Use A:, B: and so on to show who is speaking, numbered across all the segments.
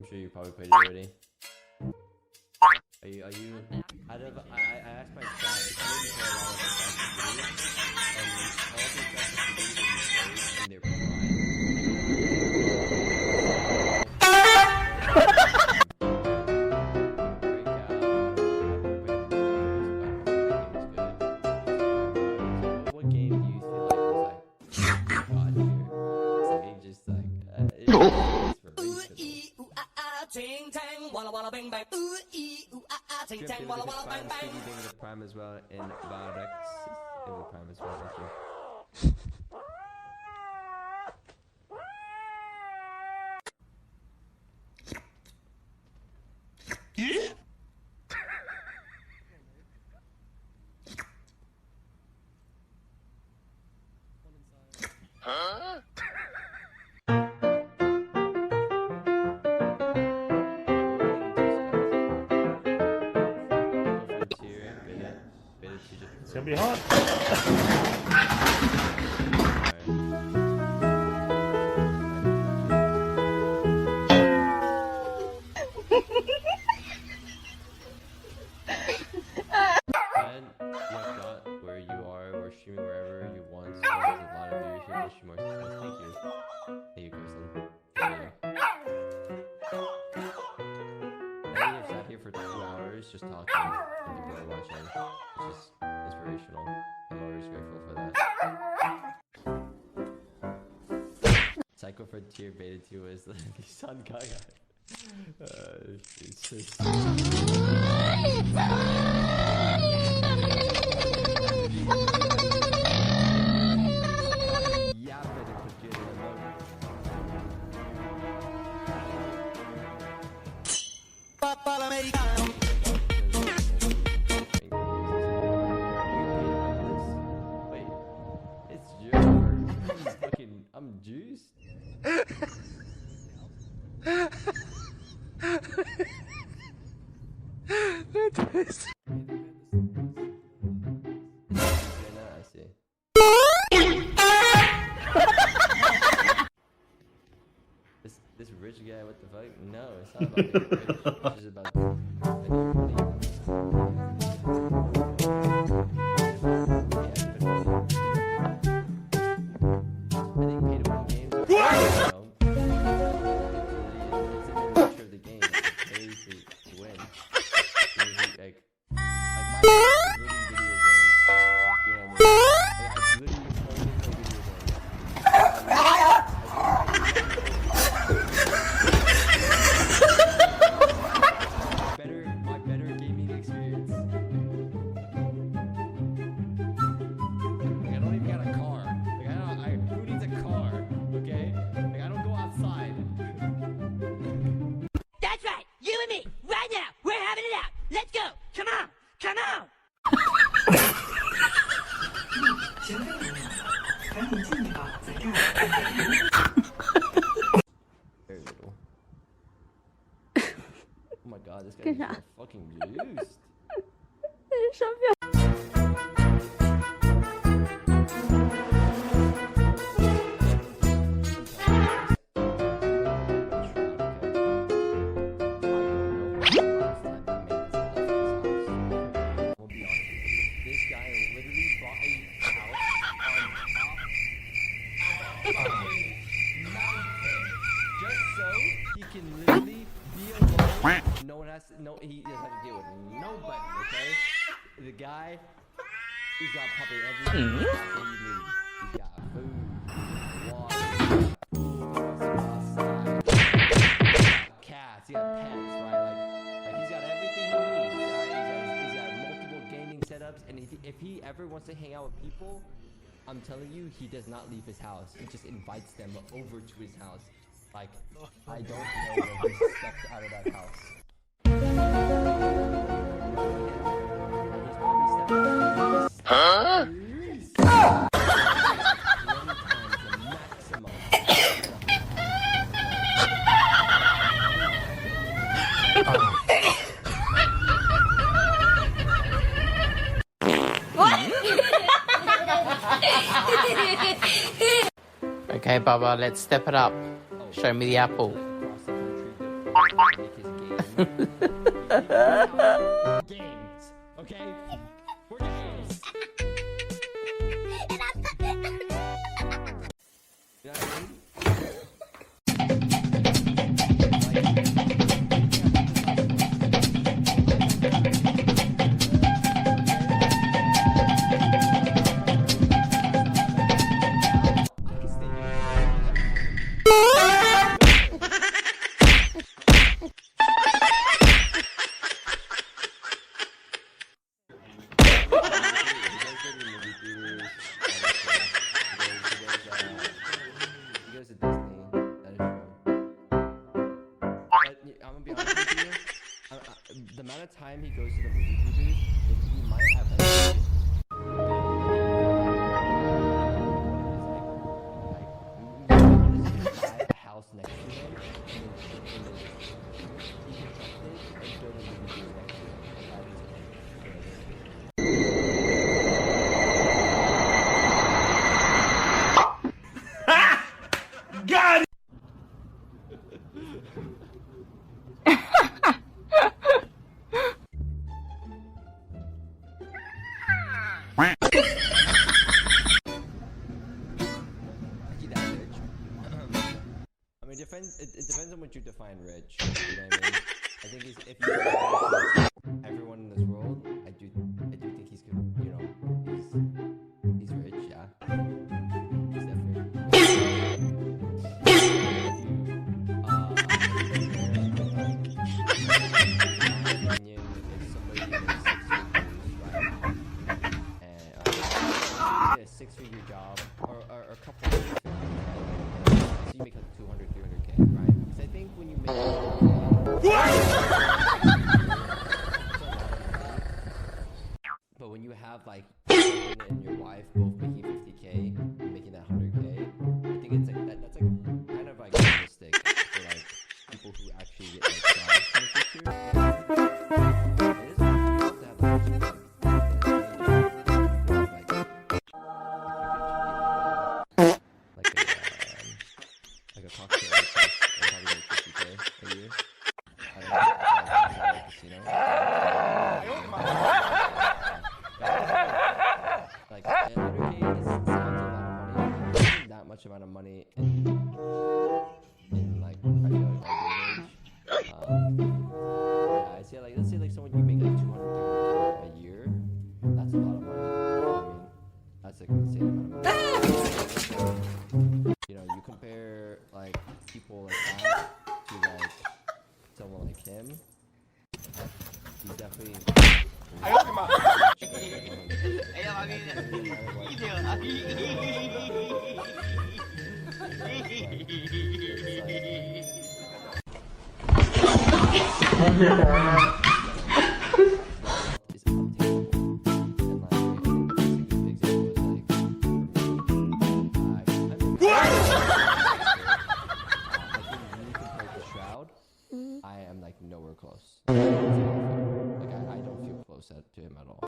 A: I'm sure you probably played it already. Are you out of I asked my chat if you play a lot of Assassin's Creed and all the Assassin's Creed that you played and they're prime. What game do you feel like was like God here? It's just like it's
B: Ting tang, walla walla bang bang. Ooh ee ooh ah ah. Ting tang, walla walla bang bang.
A: Speedy being the prime as well in Varex. It was prime as well. Thank you.
B: Huh?
C: It's gonna be hot.
A: Where you are, we're streaming wherever you want. So there's a lot of viewers here to stream more success. Thank you. Thank you, Kristen. I think I've sat here for 2 hours just talking and people are watching. It's just inspirational. I'm always grateful for that. Psycho Frontier Beta 2 is the Sun Gaga. It's just... Yeah, better put it in the mode. Wait, it's juice. Fucking, I'm juiced. I see. This rich guy, what the fuck? No, it's not about being rich. It's just about spending money. I think pay-to-win games are, you know, it's in the nature of the game. It's pay to win. Like my life is living video games. You know what I mean? Like, I literally only play video games. Better gaming experience. Like, I don't even got a car. Like, who needs a car? Okay? Like, I don't go outside.
B: That's right, you and me, right now, we're having it out. Let's go, come on, come on.
A: Very little. Oh my god, this guy is so fucking juiced. This guy literally bought a house on top of a mountain just so he can literally be alone. No one has to, he doesn't have to deal with nobody, okay? The guy, he's got probably everything he needs. He's got food, water, outside, cats, he got pets, right? Like he's got everything he needs, right? He's got multiple gaming setups, and if he ever wants to hang out with people, I'm telling you, he does not leave his house. He just invites them over to his house. Like, I don't know when he stepped out of that house.
B: Huh?
D: Okay, Baba, let's step it up. Show me the apple.
A: Across the country, make his game. Games, okay? We're games. You know what I mean? The amount of time he goes to the movie theaters, he might have like buy a house next to him and he constructed and build a movie theater next to him.
C: God!
A: It depends on what you define rich. You know what I mean? I think if you compare everyone in this world, I do think he's good. You know, he's rich. Yeah, he's definitely. A six-figure job or a couple of figures, so you make like 200, 300K, right? Because I think when you make but when you have like you and your wife both making 50K and making that 100K, I think it's like that's like kind of like realistic for like people who actually get like jobs in the future. It is hard to have like like a cocktail place and probably like 50K a year. I don't know if that's like a casino. Like 100K sounds a lot of money. It isn't that much amount of money in like I feel like my day age. Yeah, I say like let's say like someone you make like 200, 300K a year. That's a lot of money. You know what I mean? That's like an insane amount of money. You know, you compare like people like that to like someone like him. He's definitely. I am like nowhere close. Like I don't feel close to him at all.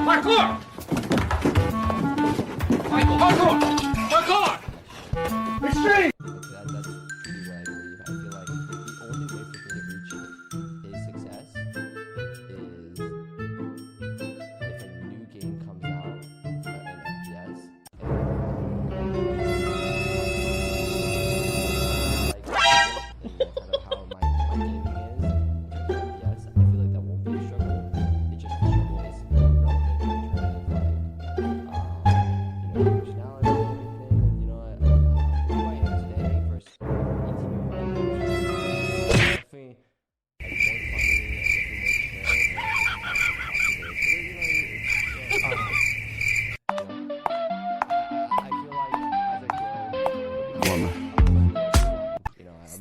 C: Parkour! Parkour! Parkour! Extreme!
A: That's what I believe. I feel like the only way for me to reach his success is if a new game comes out in FPS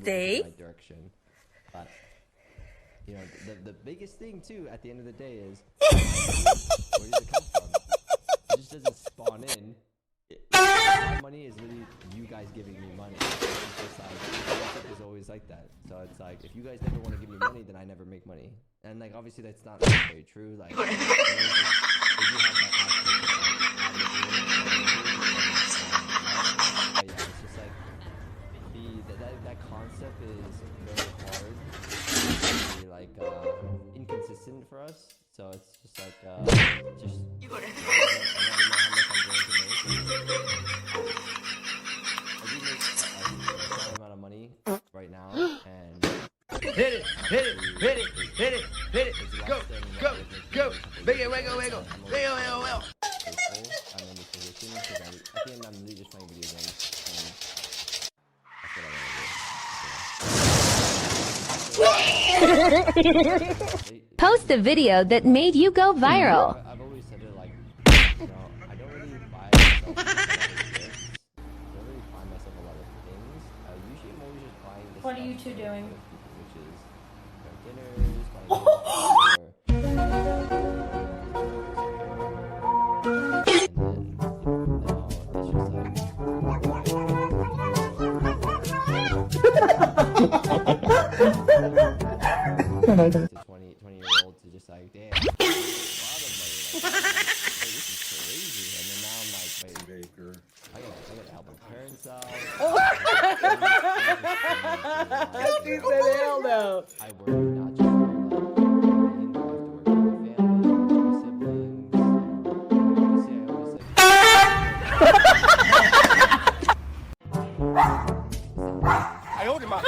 D: Stay.
A: Right direction. But you know, the biggest thing too at the end of the day is where does it come from? It just doesn't spawn in. My money is literally you guys giving me money. It's just like it's always like that. So it's like if you guys never want to give me money, then I never make money. And like obviously that's not very true. Like they do have that aspect of, like, yeah, it's just like be that concept is very hard, very like inconsistent for us. So it's just like just I never know how much I'm going to make. I do make a small amount of money right now, and
E: Hit it, hit it, hit it, hit it, hit it. Go, go, go. Wiggle, wiggle, wiggle. Wiggle, wiggle, wiggle.
A: I'm in this position because at the end I'm really just playing video games, and that's what I want to do.
D: Post a video that made you go viral.
A: I've always said it like, you know, I don't really buy myself a lot of gifts. I don't really buy myself a lot of things. Usually I'm always just buying this.
F: What are you two doing?
A: Which is dinners, buying to 20-year-old to just like, damn, this is crazy. And then now I'm like, wait, I gotta help my parents out.
E: He said hell no.
A: I work not just for like, I have to work for my family, my siblings.
E: I owed him up.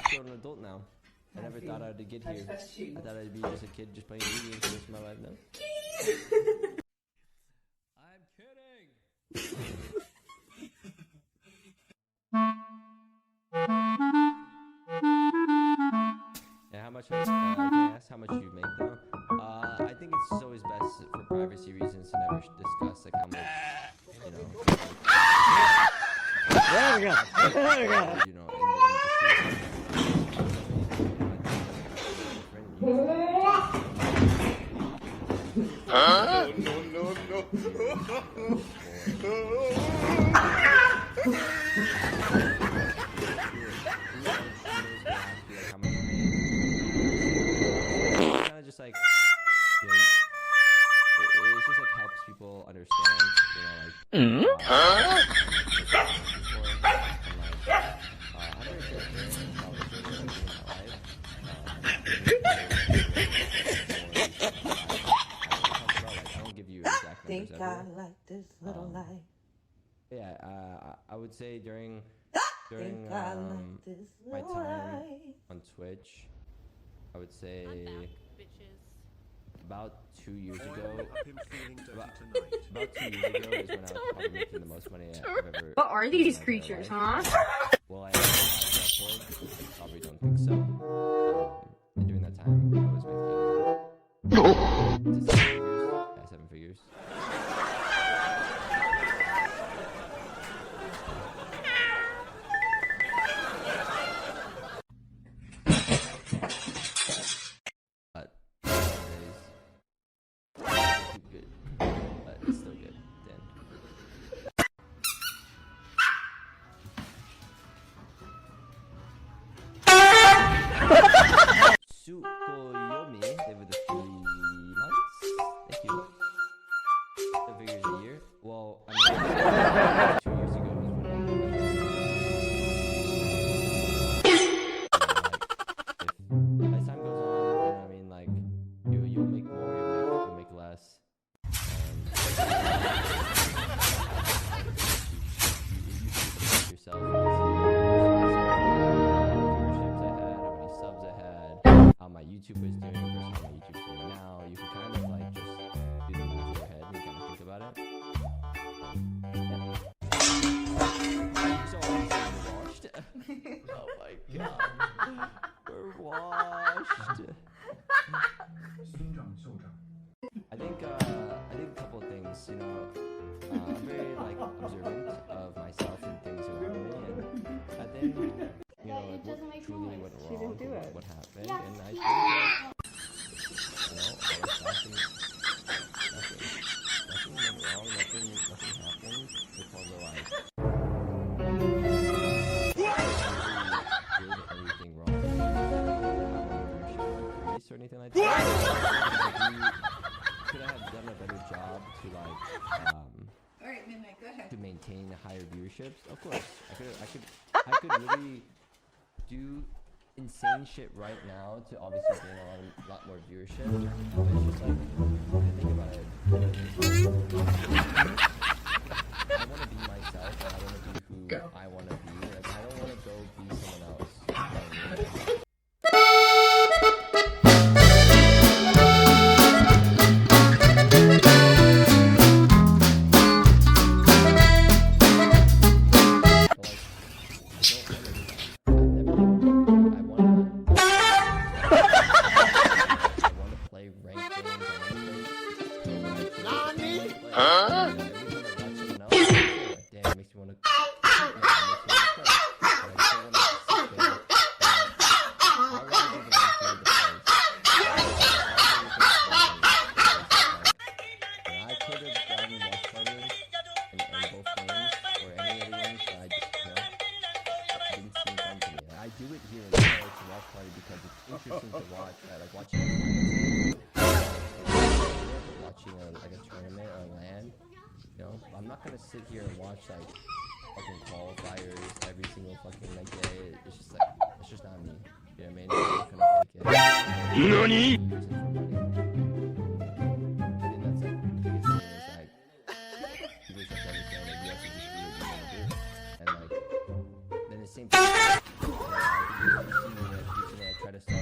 A: I'm an adult now. I never thought I'd get here. I thought I'd be just a kid just playing video games for the rest of my life now. I'm kidding. And how much? Can I ask how much you make though? I think it's always best for privacy reasons to never discuss like how much, you know.
E: There we go. There we go.
A: You know, kind of just like, you know, it's just like helps people understand, you know, like.
G: Think I like this little life.
A: Yeah, I would say during
G: Think I like this
A: my
G: little
A: time
G: life.
A: on Twitch, I would say
F: I'm back, bitches.
A: about 2 years ago. About 2 years ago is when I was probably making the most money I've ever.
F: What are these
A: made in my
F: creatures,
A: life.
F: huh?
A: Well, I probably don't think so. And during that time, I was making 7 figures. But nowadays, it's good, but it's still good. Then. Sukoyomi, they were the 3 months. Thank you. 7 figures a year. Well, I mean, 2 years ago was when as time goes on, you know what I mean, like you'll make more, you'll make less. You yourself. How my YouTube was doing versus how my YouTube's doing now. You can kind of like just do the math in your head and kind of think about it. So obviously we're washed. Oh my god. We're washed. I think a couple of things, you know, I'm very like observant of myself and things around me, and at the end, you know, like what truly went wrong, what happened, and I think that, you know, I was nothing went wrong, nothing happened. It's all the like maintain higher viewerships, of course, I could literally do insane shit right now to obviously gain a lot more viewership. But it's just like, think about it. I want to be myself, and I want to be who I want to be. Like, I don't want to go be someone else. You know what I mean? I'm not gonna sit here and watch like fucking qualifiers every single fucking like day. It's just like it's just not me. You know what I mean? I'm not gonna fake it. NANI? I think that's like the biggest thing is like people just have to understand that you have to just do what you want to do. And like then the same thing. You know, you see me recently I try to start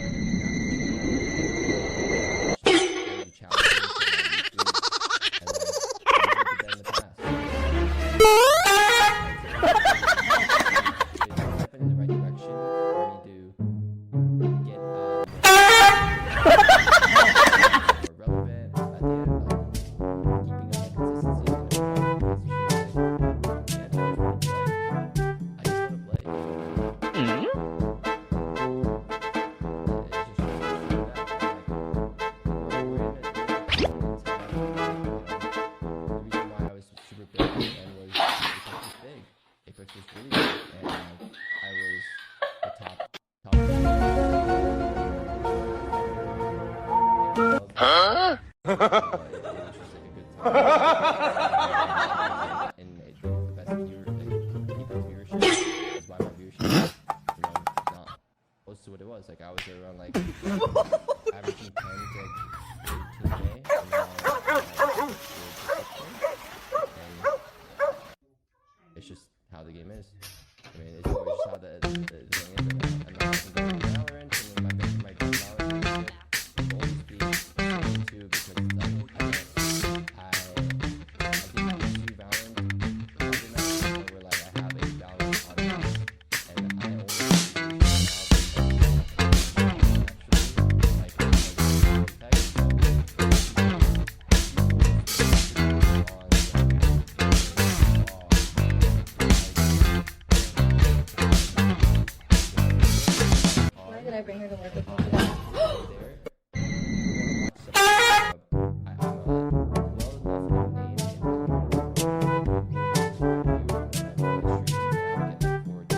A: to what it was. Like I was around like averaging 10 to 18K. And now it's just how the game is. I mean, it's always just how the thing is. I'm not going to Valorant, and then my Valorant will always be too because like I didn't do Valorant organized where like I have a Valorant audience, and I only
F: Why did I bring her to work with me?